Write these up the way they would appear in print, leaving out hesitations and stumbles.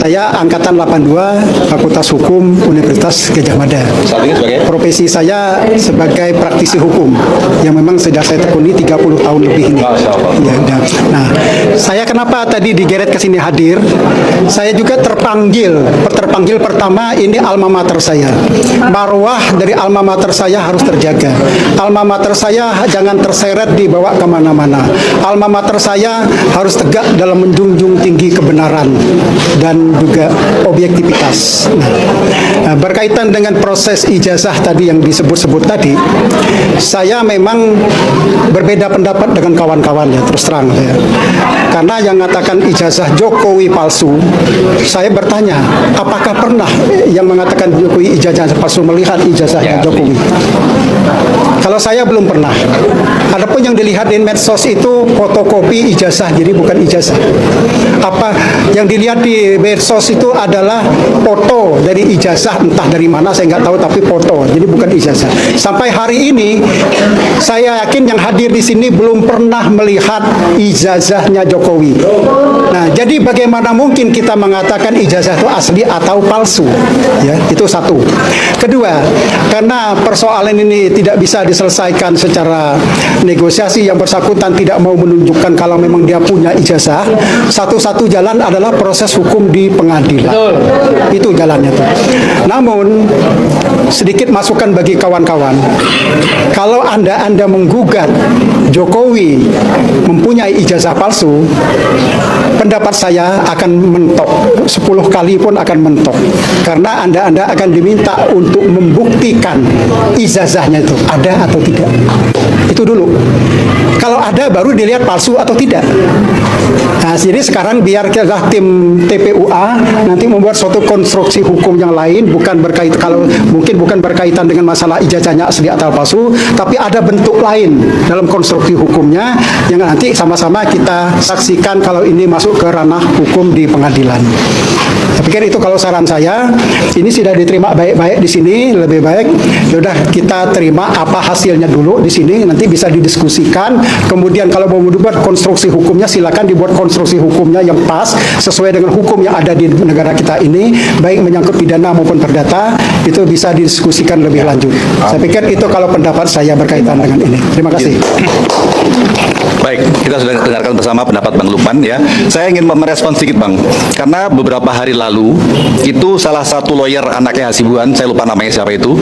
Saya angkatan 82 Fakultas Hukum Universitas Gadjah Mada. Saat ini sebagai Profesi saya sebagai praktisi hukum yang memang sudah saya tekuni 30 tahun lebih ini. Ya, nah, saya kenapa tadi digeret ke sini hadir? Saya juga terpanggil pertama ini alma mater saya. Marwah dari alma mater saya harus terjaga. Alma mater saya jangan terseret dibawa kemana-mana. Alma mater saya harus tegak dalam menjunjung tinggi kebenaran dan juga objektivitas. Nah, berkaitan dengan proses ijazah tadi yang disebut-sebut tadi, saya memang berbeda pendapat dengan kawan-kawan ya, terus terang ya. Karena yang mengatakan ijazah Jokowi palsu, saya bertanya, apakah pernah yang mengatakan Jokowi ijazah palsu melihat ijazahnya Jokowi? Kalau saya belum pernah. Adapun yang dilihat di medsos itu fotokopi ijazah, jadi bukan ijazah. Apa yang dilihat di medsos itu adalah foto dari ijazah, entah dari mana saya nggak tahu, tapi foto, jadi bukan ijazah. Sampai hari ini saya yakin yang hadir di sini belum pernah melihat ijazahnya Jokowi. Nah, jadi bagaimana mungkin kita mengatakan ijazah itu asli atau palsu? Ya, itu satu. Kedua, karena persoalan ini tidak bisa diselesaikan secara negosiasi, yang bersangkutan tidak mau menunjukkan kalau memang dia punya ijazah, satu-satu jalan adalah proses hukum di pengadilan. Itu jalannya tuh. Namun sedikit masukan bagi kawan-kawan, kalau Anda menggugat Jokowi mempunyai ijazah palsu, pendapat saya akan mentok, 10 kali pun akan mentok, karena Anda akan diminta untuk membuktikan ijazahnya itu ada atau tidak. Itu dulu. Kalau ada baru dilihat palsu atau tidak. Nah, jadi sekarang biar tim TPUA nanti membuat suatu konstruksi hukum yang lain, bukan berkaitan dengan masalah ijazahnya asli atau palsu, tapi ada bentuk lain dalam konstruksi hukumnya yang nanti sama-sama kita saksikan kalau ini masuk ke ranah hukum di pengadilan. Saya pikir itu kalau saran saya. Ini sudah diterima baik-baik di sini, lebih baik sudah kita terima apa hasilnya dulu di sini, nanti bisa didiskusikan. Kemudian kalau mau membuat konstruksi hukumnya, silakan dibuat konstruksi hukumnya yang pas sesuai dengan hukum yang ada di negara kita ini, baik menyangkut pidana maupun perdata, itu bisa didiskusikan lebih lanjut. Saya pikir itu kalau pendapat saya berkaitan dengan ini. Terima kasih. Baik, kita sudah dengarkan bersama pendapat Bang Lukman ya. Saya ingin merespon sedikit Bang, karena beberapa hari lalu itu salah satu lawyer anaknya Hasibuan, saya lupa namanya siapa itu,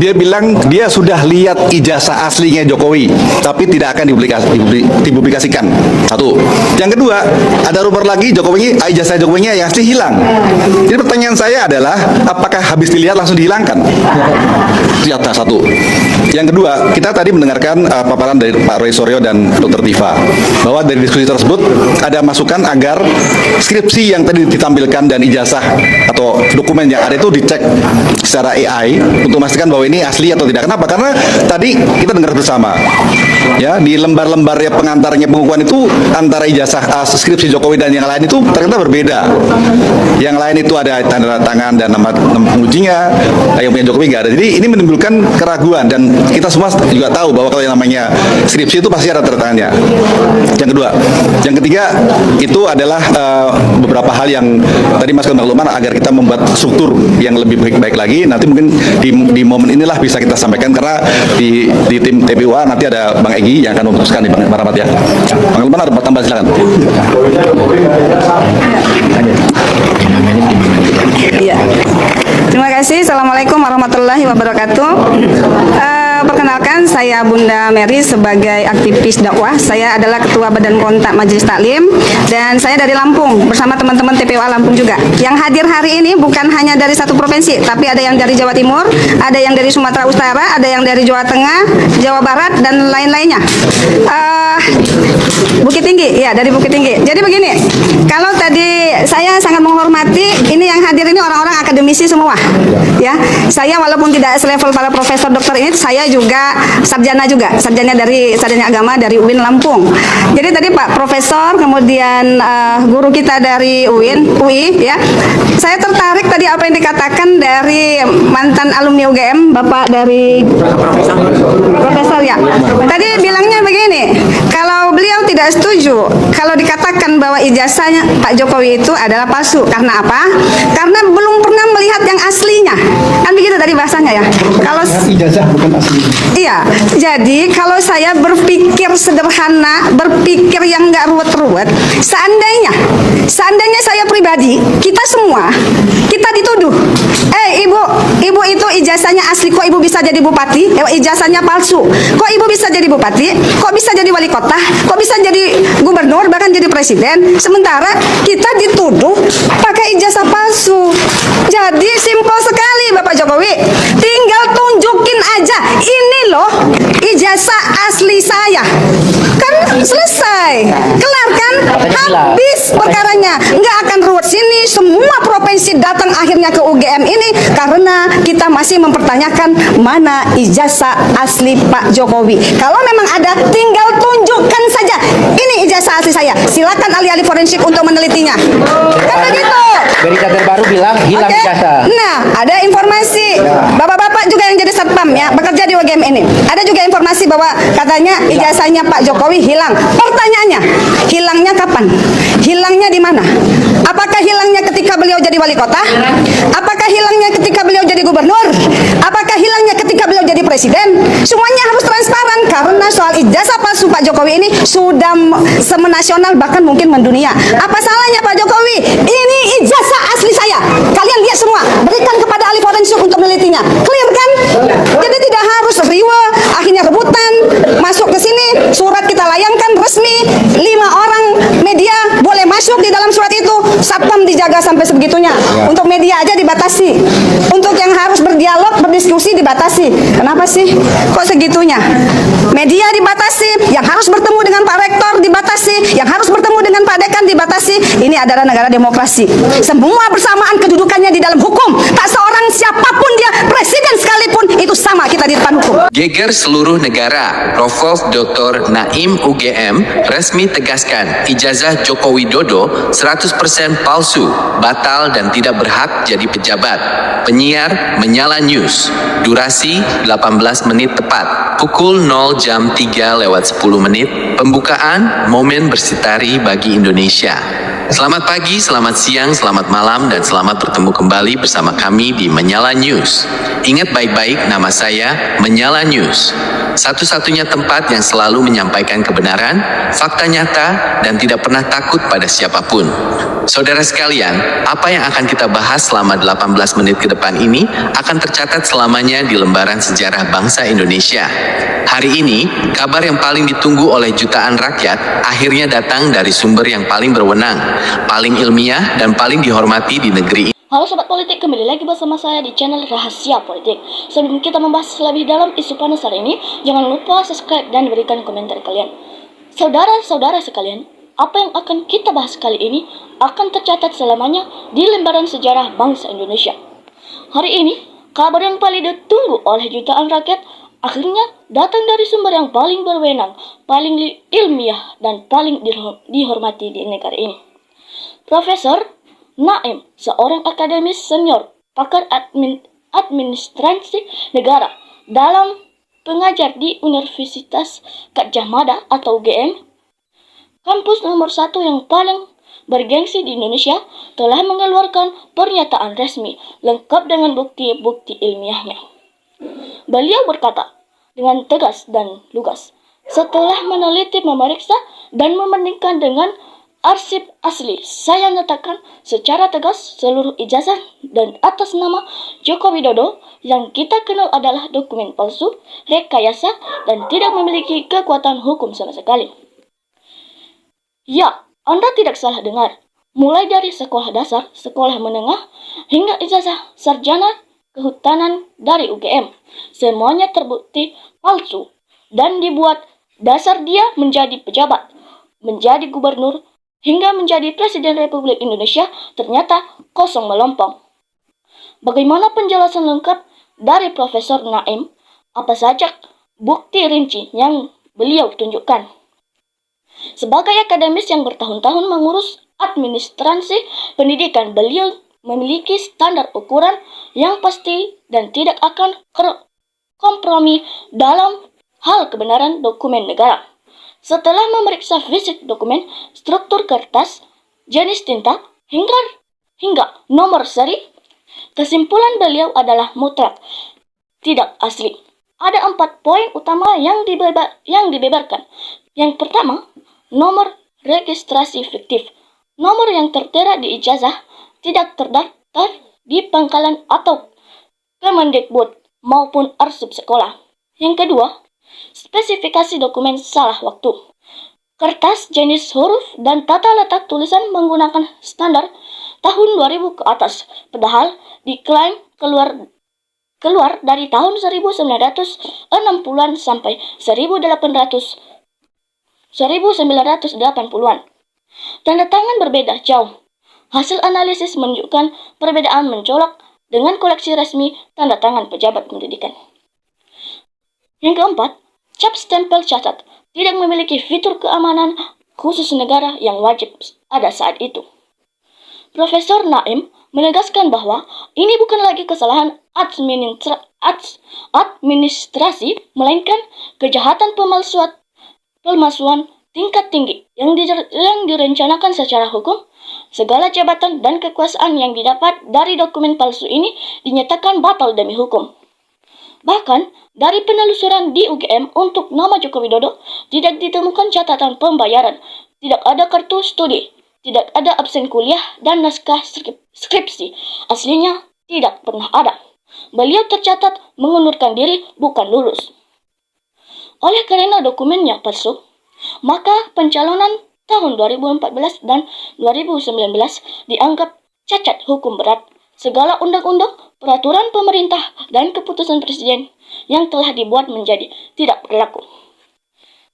dia bilang dia sudah lihat ijazah aslinya Jokowi, tapi tidak akan dipublikasikan. Satu. Yang kedua, ada rumor lagi ijazah Jokowinya yang asli hilang. Jadi pertanyaan saya adalah, apakah habis dilihat langsung dihilangkan? Ternyata satu. Yang kedua, kita tadi mendengarkan paparan dari Pak Roy Suryo dan Dr. Tifa, bahwa dari diskusi tersebut ada masukan agar skripsi yang tadi ditampilkan dan ijazah atau dokumen yang ada itu dicek secara AI untuk memastikan bahwa ini asli atau tidak. Kenapa? Karena tadi kita dengar bersama ya, di lembar-lembar pengantarnya pengukuhan itu antara ijazah skripsi Jokowi dan yang lain itu ternyata berbeda. Yang lain itu ada tanda tangan dan nama pengujinya, yang punya Jokowi nggak ada. Jadi ini menimbulkan keraguan, dan kita semua juga tahu bahwa kalau yang namanya skripsi itu pasti ada tanda tangannya. Yang kedua, yang ketiga itu adalah beberapa hal yang tadi Mas Bang Lukman, agar kita membuat struktur yang lebih baik lagi. Nanti mungkin di momen inilah bisa kita sampaikan, karena di tim TPUA nanti ada Bang Egy yang akan memutuskan di Bang Rahmat ya. Bang Lukman ada tambah, silakan. Iya. Terima kasih. Assalamualaikum warahmatullahi wabarakatuh. Perkenalkan, saya Bunda Mary sebagai aktivis dakwah. Saya adalah Ketua Badan Kontak Majelis Taklim, dan saya dari Lampung bersama teman-teman TPUA Lampung juga. Yang hadir hari ini bukan hanya dari satu provinsi, tapi ada yang dari Jawa Timur, ada yang dari Sumatera Utara, ada yang dari Jawa Tengah, Jawa Barat, dan lain-lainnya. Bukit Tinggi, ya, dari Bukit Tinggi. Jadi begini, kalau tadi saya sangat menghormati, ini yang hadir ini orang-orang akademisi semua, ya. Saya walaupun tidak selevel para profesor dokter ini, saya juga sarjana sarjana agama dari UIN Lampung. Jadi tadi Pak Profesor, kemudian guru kita dari UI, ya. Saya tertarik tadi apa yang dikatakan dari mantan alumni UGM, Bapak dari Profesor ya. Tadi bilangnya begini, kalau beliau tidak setuju kalau dikatakan bahwa ijazahnya Pak Jokowi itu adalah palsu. Karena apa? Karena belum pernah melihat yang aslinya. Kan begitu tadi bahasanya ya. Kalau Ijazah bukan asli. iya, jadi kalau saya berpikir sederhana, berpikir yang nggak ruwet-ruwet, seandainya saya pribadi, kita semua, kita dituduh, ibu itu ijazahnya asli, kok ibu bisa jadi bupati? Ijazahnya palsu, kok ibu bisa jadi bupati? Kok bisa jadi wali kota? Kok bisa jadi gubernur, bahkan jadi presiden? Sementara kita dituduh pakai ijazah palsu. Jadi simpel sekali Bapak Jokowi, tinggal tunjukin aja, ini loh ijazah asli saya, kan selesai, kelar kan, habis perkaranya, nggak akan ruwet. Sini semua provinsi datang akhirnya ke UGM ini karena kita masih mempertanyakan mana ijazah asli Pak Jokowi. Kalau memang ada, tinggal tunjukkan saja, ini ijazah asli saya, silakan ahli-ahli forensik untuk menelitinya, kan begitu. Berita terbaru bilang hilang Oke. ijazah. Nah, ada informasi bapak-bapak juga yang jadi satpam ya, bekerja di UGM ini. Ada juga informasi bahwa katanya ijazahnya Pak Jokowi hilang. Pertanyaannya, hilangnya kapan? Hilangnya di mana? Apakah hilangnya ketika beliau jadi wali kota? Apakah hilangnya ketika beliau jadi gubernur? Apakah hilangnya ketika beliau jadi presiden? Semuanya harus transparan karena soal ijazah palsu Pak Jokowi ini sudah semenasional, bahkan mungkin mendunia. Apa salahnya Pak Jokowi? Ini ijazah asli saya. Kalian lihat semua, berikan kepada ahli forensik untuk menelitinya. Clear kan? Jadi tidak harus riwa, akhirnya rebutan masuk ke sini, surat kita layangkan resmi, 5 orang media boleh masuk di dalam surat itu, satpam dijaga sampai sebegitunya. Untuk media aja dibatasi, untuk yang harus berdialog, berdiskusi dibatasi. Kenapa sih? Kok segitunya? Media dibatasi, yang harus bertemu dengan Pak Rektor dibatasi, yang harus bertemu dengan Pak Dekan dibatasi. Ini adalah negara demokrasi. Semua bersamaan kedudukannya di dalam hukum. Tak seorang siapapun dia, presiden sekalipun, itu sama kita di depan hukum. Geger seluruh negara, Prof. Dr. Naim UGM resmi tegaskan ijazah Joko Widodo 100% palsu, batal dan tidak berhak jadi pejabat. Penyiar Menyala News, durasi 18 menit tepat, pukul 0 jam 3:10, pembukaan momen bersitari bagi Indonesia. Selamat pagi, selamat siang, selamat malam, dan selamat bertemu kembali bersama kami di Menyala News. Ingat baik-baik, nama saya Menyala News. Satu-satunya tempat yang selalu menyampaikan kebenaran, fakta nyata, dan tidak pernah takut pada siapapun. Saudara sekalian, apa yang akan kita bahas selama 18 menit ke depan ini akan tercatat selamanya di lembaran sejarah bangsa Indonesia. Hari ini, kabar yang paling ditunggu oleh jutaan rakyat akhirnya datang dari sumber yang paling berwenang, paling ilmiah, dan paling dihormati di negeri ini. Halo Sobat Politik, kembali lagi bersama saya di channel Rahasia Politik. Sebelum kita membahas lebih dalam isu panas hari ini, jangan lupa subscribe dan berikan komentar kalian. Saudara-saudara sekalian, apa yang akan kita bahas kali ini akan tercatat selamanya di lembaran sejarah bangsa Indonesia. Hari ini, kabar yang paling ditunggu oleh jutaan rakyat akhirnya datang dari sumber yang paling berwenang, paling ilmiah, dan paling dihormati di negara ini. Profesor Naim, seorang akademis senior, pakar administrasi negara, dalam pengajar di Universitas Gadjah Mada atau UGM, kampus nomor 1 yang paling bergengsi di Indonesia, telah mengeluarkan pernyataan resmi lengkap dengan bukti-bukti ilmiahnya. Beliau berkata dengan tegas dan lugas, setelah meneliti, memeriksa, dan membandingkan dengan arsip asli, saya nyatakan secara tegas seluruh ijazah dan atas nama Joko Widodo yang kita kenal adalah dokumen palsu, rekayasa, dan tidak memiliki kekuatan hukum sama sekali. Ya, Anda tidak salah dengar. Mulai dari sekolah dasar, sekolah menengah, hingga ijazah sarjana kehutanan dari UGM, semuanya terbukti palsu dan dibuat dasar dia menjadi pejabat, menjadi gubernur, hingga menjadi Presiden Republik Indonesia ternyata kosong melompong. Bagaimana penjelasan lengkap dari Profesor Naim? Apa saja bukti rinci yang beliau tunjukkan? Sebagai akademis yang bertahun-tahun mengurus administrasi pendidikan, beliau memiliki standar ukuran yang pasti dan tidak akan kompromi dalam hal kebenaran dokumen negara. Setelah memeriksa fisik dokumen, struktur kertas, jenis tinta, hingga nomor seri, kesimpulan beliau adalah mutlak, tidak asli. Ada 4 poin utama yang dibeberkan. Yang pertama, nomor registrasi fiktif. Nomor yang tertera di ijazah tidak terdaftar di pangkalan atau Kemendikbud maupun arsip sekolah. Yang kedua, spesifikasi dokumen salah waktu. Kertas, jenis huruf, dan tata letak tulisan menggunakan standar tahun 2000 ke atas, padahal diklaim keluar dari tahun 1960-an sampai 1980-an. Tanda tangan berbeda jauh. Hasil analisis menunjukkan perbedaan mencolok dengan koleksi resmi tanda tangan pejabat pendidikan. Yang keempat, cap stempel catat tidak memiliki fitur keamanan khusus negara yang wajib ada saat itu. Profesor Naim menegaskan bahwa ini bukan lagi kesalahan administrasi, melainkan kejahatan pemalsuan tingkat tinggi yang direncanakan secara hukum. Segala jabatan dan kekuasaan yang didapat dari dokumen palsu ini dinyatakan batal demi hukum. Bahkan, dari penelusuran di UGM untuk nama Joko Widodo, tidak ditemukan catatan pembayaran, tidak ada kartu studi, tidak ada absen kuliah, dan naskah skripsi aslinya tidak pernah ada. Beliau tercatat mengundurkan diri, bukan lulus. Oleh karena dokumennya palsu, maka pencalonan tahun 2014 dan 2019 dianggap cacat hukum berat. Segala undang-undang, peraturan pemerintah, dan keputusan presiden yang telah dibuat menjadi tidak berlaku.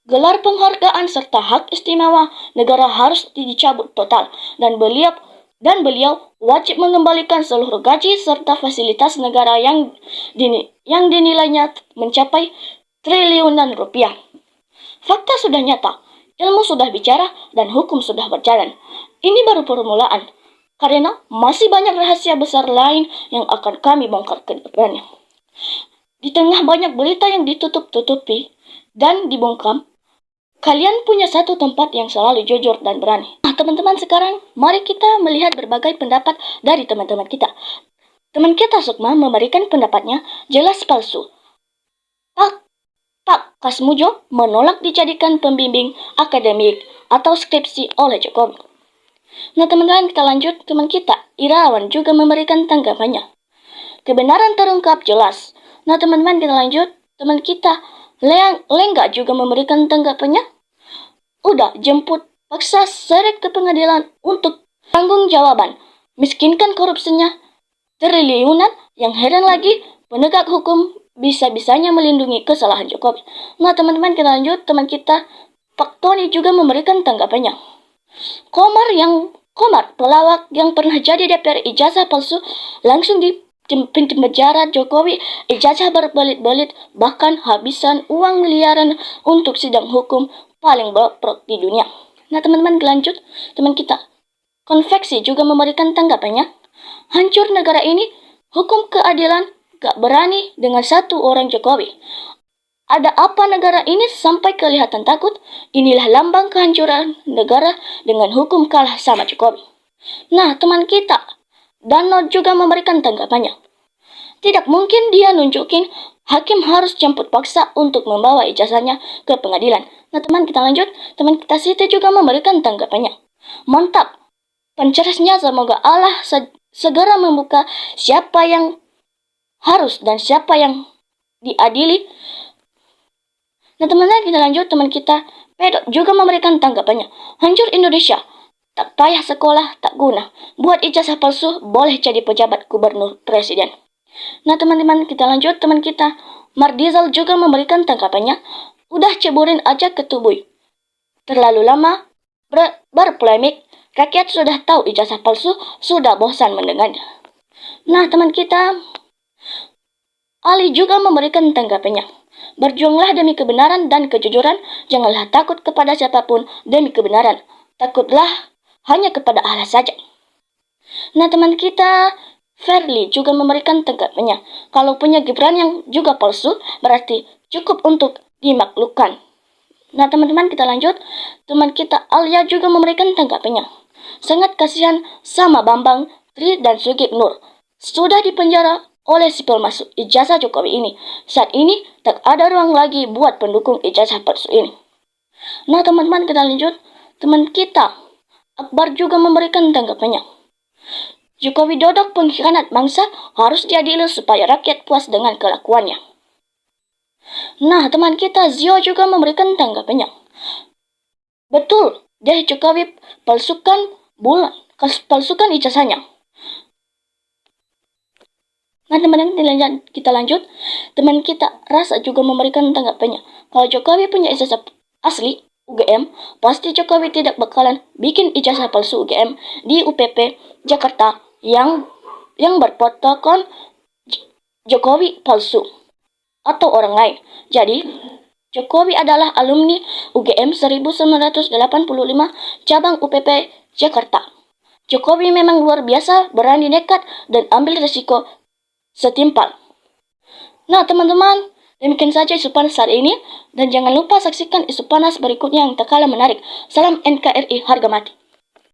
Gelar penghargaan serta hak istimewa negara harus dicabut total, dan beliau wajib mengembalikan seluruh gaji serta fasilitas negara yang dinilainya mencapai triliunan rupiah. Fakta sudah nyata, ilmu sudah bicara, dan hukum sudah berjalan. Ini baru permulaan, karena masih banyak rahasia besar lain yang akan kami bongkar ke depannya. Di tengah banyak berita yang ditutup-tutupi dan dibungkam, kalian punya satu tempat yang selalu jujur dan berani. Nah, teman-teman, sekarang mari kita melihat berbagai pendapat dari teman-teman kita. Teman kita Sukma memberikan pendapatnya jelas palsu. Pak Kasmujo menolak dijadikan pembimbing akademik atau skripsi oleh Jokowi. Nah, teman-teman, kita lanjut. Teman kita Irawan juga memberikan tanggapannya. Kebenaran terungkap jelas. Nah, teman-teman, kita lanjut. Teman kita Lengga juga memberikan tanggapannya. Udah jemput paksa seret ke pengadilan untuk tanggung jawaban. Miskinkan korupsinya triliunan. Yang heran lagi, penegak hukum bisa-bisanya melindungi kesalahan Jokowi. Nah, teman-teman, kita lanjut. Teman kita Pak Tony juga memberikan tanggapannya. Komar pelawak yang pernah jadi DPR ijazah palsu langsung di pintu penjara Jokowi, ijazah berbelit-belit, bahkan habisan uang miliaran untuk sidang hukum paling bobrok di dunia. Nah, teman-teman, lanjut. Teman kita Konveksi juga memberikan tanggapannya. Hancur negara ini, hukum keadilan gak berani dengan satu orang Jokowi. Ada apa negara ini sampai kelihatan takut? Inilah lambang kehancuran negara dengan hukum kalah sama Jokowi. Nah, teman kita Danot juga memberikan tanggapannya. Tidak mungkin dia nunjukin hakim harus jemput paksa untuk membawa ijazahnya ke pengadilan. Nah, teman kita lanjut. Teman kita Siti juga memberikan tanggapannya. Mantap. Pencerasnya, semoga Allah segera membuka siapa yang harus dan siapa yang diadili. Nah, teman-teman, kita lanjut. Teman kita Pedot juga memberikan tanggapannya. Hancur Indonesia. Tak payah sekolah, tak guna. Buat ijazah palsu, boleh jadi pejabat gubernur presiden. Nah, teman-teman, kita lanjut. Teman kita Mardizal juga memberikan tanggapannya. Udah ceburin aja ke tubuh. Terlalu lama berpolemik. Rakyat sudah tahu ijazah palsu, sudah bosan mendengarnya. Nah, teman kita Ali juga memberikan tanggapannya. Berjuanglah demi kebenaran dan kejujuran. Janganlah takut kepada siapapun demi kebenaran. Takutlah hanya kepada Allah saja. Nah, teman kita Verly juga memberikan tanggapannya. Kalau punya Gibran yang juga palsu, berarti cukup untuk dimaklukkan. Nah teman-teman kita lanjut. Teman kita Alia juga memberikan tanggapannya. Sangat kasihan sama Bambang, Tri dan Sugip Nur. Sudah dipenjara oleh sipil masuk ijazah Jokowi ini. Saat ini tak ada ruang lagi buat pendukung ijazah palsu ini. Nah teman-teman kita lanjut. Teman kita Akbar juga memberikan tanggapannya. Jokowi Dodo pengkhianat bangsa harus diadili supaya rakyat puas dengan kelakuannya. Nah, teman kita Zio juga memberikan tanggapannya. Betul, deh Jokowi palsukan ijazahnya. Nah, teman-teman kita lanjut. Teman kita Rasa juga memberikan tanggapannya. Kalau Jokowi punya ijazah asli UGM, pasti Jokowi tidak bakalan bikin ijazah palsu UGM di UPP Jakarta yang berfotokan Jokowi palsu atau orang lain. Jadi, Jokowi adalah alumni UGM 1985 cabang UPP Jakarta. Jokowi memang luar biasa, berani nekat dan ambil resiko setimpal. Nah, teman-teman, demikian saja isu panas hari ini dan jangan lupa saksikan isu panas berikutnya yang tak kalah menarik. Salam NKRI harga mati.